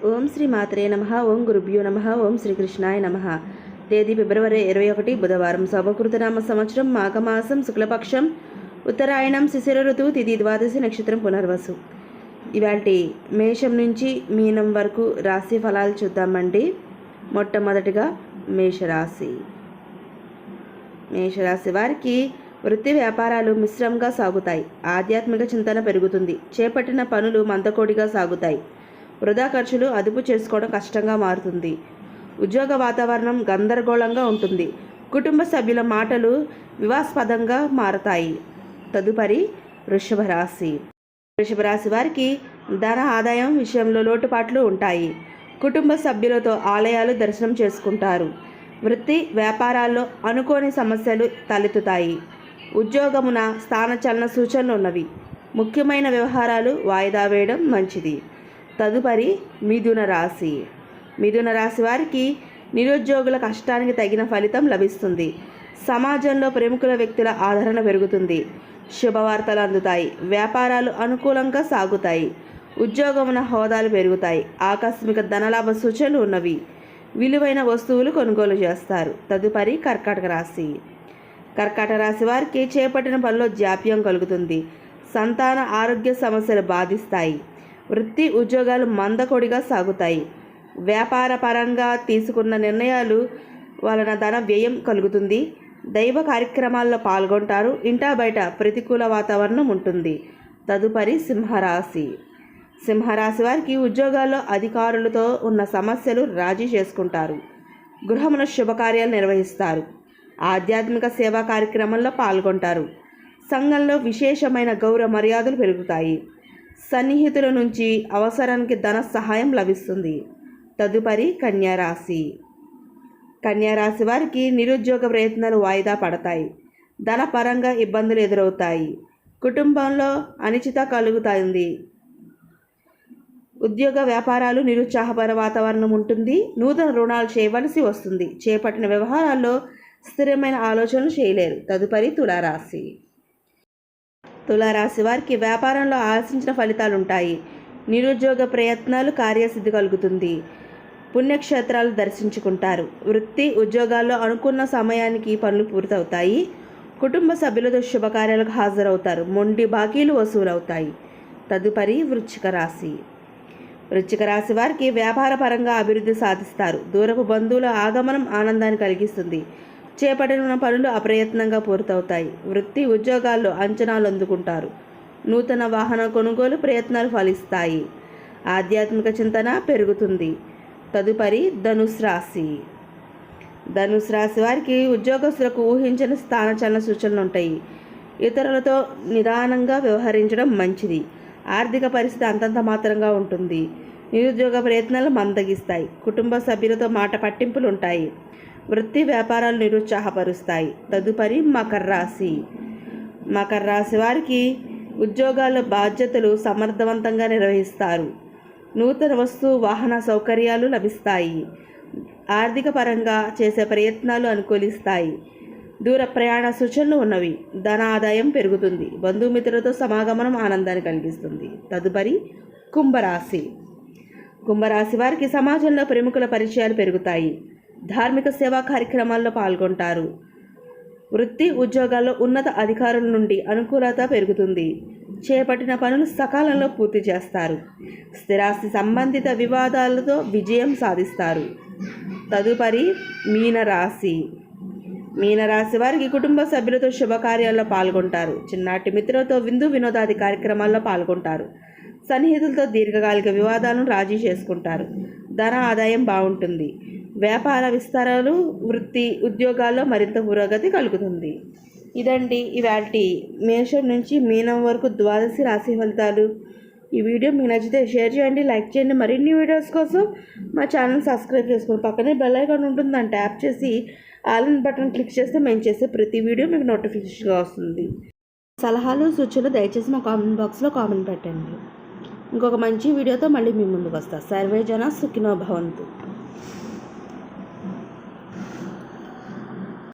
ఓం శ్రీ మాత్రే నమః. ఓం గురుభ్యో నమః. ఓం శ్రీకృష్ణాయ నమః. తేదీ ఫిబ్రవరి 21 బుధవారం. శోభకృతనామ సంవత్సరం మాఘమాసం శుక్లపక్షం ఉత్తరాయణం శిశిర ఋతువు తిథి ద్వాదశి నక్షత్రం పునర్వసు. ఇవాల్టి మేషం నుంచి మీనం వరకు రాశి ఫలాలు చూద్దామండి. మొట్టమొదటిగా మేషరాశి. మేషరాశి వారికి వృత్తి వ్యాపారాలు మిశ్రమంగా సాగుతాయి. ఆధ్యాత్మిక చింతన పెరుగుతుంది. చేపట్టిన పనులు మందకోడిగా సాగుతాయి. వృధా ఖర్చులు అదుపు చేసుకోవడం కష్టంగా మారుతుంది. ఉద్యోగ వాతావరణం గందరగోళంగా ఉంటుంది. కుటుంబ సభ్యుల మాటలు వివాదాస్పదంగా మారతాయి. తదుపరి వృషభ రాశి. వృషభ రాశి వారికి ధన ఆదాయం విషయంలో లోటుపాట్లు ఉంటాయి. కుటుంబ సభ్యులతో ఆలయాలు దర్శనం చేసుకుంటారు. వృత్తి వ్యాపారాల్లో అనుకోని సమస్యలు తలెత్తుతాయి. ఉద్యోగమున స్థానచలన సూచనలు ఉన్నవి. ముఖ్యమైన వ్యవహారాలు వాయిదా వేయడం మంచిది. తదుపరి మిథున రాశి. మిథున రాశి వారికి నిరుద్యోగుల కష్టానికి తగిన ఫలితం లభిస్తుంది. సమాజంలో ప్రముఖుల వ్యక్తుల ఆదరణ పెరుగుతుంది. శుభవార్తలు అందుతాయి. వ్యాపారాలు అనుకూలంగా సాగుతాయి. ఉద్యోగమున హోదాలు పెరుగుతాయి. ఆకస్మిక ధనలాభ సూచనలు ఉన్నవి. విలువైన వస్తువులు కొనుగోలు చేస్తారు. తదుపరి కర్కాటక రాశి. కర్కాటక రాశి వారికి చేపట్టిన పనిలో జాప్యం కలుగుతుంది. సంతాన ఆరోగ్య సమస్యలు బాధిస్తాయి. వృత్తి ఉద్యోగాలు మందకొడిగా సాగుతాయి. వ్యాపార పరంగా తీసుకున్న నిర్ణయాలు వలన ధన వ్యయం కలుగుతుంది. దైవ కార్యక్రమాల్లో పాల్గొంటారు. ఇంటా బయట ప్రతికూల వాతావరణం ఉంటుంది. తదుపరి సింహరాశి. సింహరాశి వారికి ఉద్యోగాల్లో అధికారులతో ఉన్న సమస్యలు రాజీ చేసుకుంటారు. గృహమున శుభకార్యాలు నిర్వహిస్తారు. ఆధ్యాత్మిక సేవా కార్యక్రమంలో పాల్గొంటారు. సంఘంలో విశేషమైన గౌరవ మర్యాదలు పెరుగుతాయి. సన్నిహితుల నుంచి అవసరానికి ధన సహాయం లభిస్తుంది. తదుపరి కన్యారాశి. కన్యారాశి వారికి నిరుద్యోగ ప్రయత్నాలు వాయిదా పడతాయి. ధనపరంగా ఇబ్బందులు ఎదురవుతాయి. కుటుంబంలో అనిశ్చిత కలుగుతుంది. ఉద్యోగ వ్యాపారాలు నిరుత్సాహపర వాతావరణం ఉంటుంది. నూతన రుణాలు చేయవలసి వస్తుంది. చేపట్టిన వ్యవహారాల్లో స్థిరమైన ఆలోచనలు చేయలేరు. తదుపరి తులారాశి. తులారాశి వారికి వ్యాపారంలో ఆశించిన ఫలితాలు ఉంటాయి. నిరుద్యోగ ప్రయత్నాలు కార్యసిద్ధి కలుగుతుంది. పుణ్యక్షేత్రాలు దర్శించుకుంటారు. వృత్తి ఉద్యోగాల్లో అనుకున్న సమయానికి పనులు పూర్తవుతాయి. కుటుంబ సభ్యులతో శుభకార్యాలకు హాజరవుతారు. మొండి బాకీలు వసూలవుతాయి. తదుపరి వృశ్చిక రాశి. వృశ్చిక రాశి వారికి వ్యాపార పరంగా అభివృద్ధి సాధిస్తారు. దూరపు బంధువుల ఆగమనం ఆనందాన్ని కలిగిస్తుంది. చేపట్టిన పనులు అప్రయత్నంగా పూర్తవుతాయి. వృత్తి ఉద్యోగాల్లో అంచనాలు అందుకుంటారు. నూతన వాహన కొనుగోలు ప్రయత్నాలు ఫలిస్తాయి. ఆధ్యాత్మిక చింతన పెరుగుతుంది. తదుపరి ధనుసు రాశి. ధనుసు రాశి వారికి ఉద్యోగస్తులకు ఊహించిన స్థానచలన సూచనలు ఉంటాయి. ఇతరులతో నిదానంగా వ్యవహరించడం మంచిది. ఆర్థిక పరిస్థితి అంతంత మాత్రంగా ఉంటుంది. నిరుద్యోగ ప్రయత్నాలు మందగిస్తాయి. కుటుంబ సభ్యులతో మాట పట్టింపులు ఉంటాయి. వృత్తి వ్యాపారాలు నిరుత్సాహపరుస్తాయి. తదుపరి మకర రాశి. మకర రాశి వారికి ఉద్యోగాల బాధ్యతలు సమర్థవంతంగా నిర్వహిస్తారు. నూతన వస్తు వాహన సౌకర్యాలు లభిస్తాయి. ఆర్థిక పరంగా చేసే ప్రయత్నాలు అనుకూలిస్తాయి. దూర ప్రయాణ సూచనలు ఉన్నవి. ధన ఆదాయం పెరుగుతుంది. బంధుమిత్రులతో సమాగమనం ఆనందాన్ని కలిగిస్తుంది. తదుపరి కుంభరాశి. కుంభరాశి వారికి సమాజంలో ప్రముఖుల పరిచయాలు పెరుగుతాయి. ధార్మిక సేవా కార్యక్రమాల్లో పాల్గొంటారు. వృత్తి ఉద్యోగాల్లో ఉన్నత అధికారుల నుండి అనుకూలత పెరుగుతుంది. చేపట్టిన పనులు సకాలంలో పూర్తి చేస్తారు. స్థిరాస్తి సంబంధిత వివాదాలతో విజయం సాధిస్తారు. తదుపరి మీనరాశి. మీనరాశి వారికి కుటుంబ సభ్యులతో శుభకార్యాల్లో పాల్గొంటారు. చిన్నాటి మిత్రులతో విందు వినోదాది కార్యక్రమాల్లో పాల్గొంటారు. సన్నిహితులతో దీర్ఘకాలిక వివాదాలను రాజీ చేసుకుంటారు. ధన ఆదాయం బాగుంటుంది. వ్యాపార విస్తరణలు వృత్తి ఉద్యోగాల్లో మరింత పురోగతి కలుగుతుంది. ఇదండి ఇవాల్టి మేషం నుంచి మీనం వరకు ద్వాదశి రాశి ఫలితాలు. ఈ వీడియో మీకు నచ్చితే షేర్ చేయండి, లైక్ చేయండి. మరిన్ని వీడియోస్ కోసం మా ఛానల్ సబ్స్క్రైబ్ చేసుకోండి. పక్కనే బెల్ ఐకాన్ ఉంటుంది, దాన్ని ట్యాప్ చేసి ఆల్ బటన్ క్లిక్ చేస్తే మేము చేసే ప్రతి వీడియో మీకు నోటిఫికేషన్గా వస్తుంది. సలహాలు సూచనలు దయచేసి మా కామెంట్ బాక్స్లో కామెంట్ పెట్టండి. ఇంకొక మంచి వీడియోతో మళ్ళీ మీ ముందుకు వస్తా. సర్వే జన సుఖినో భవంతు.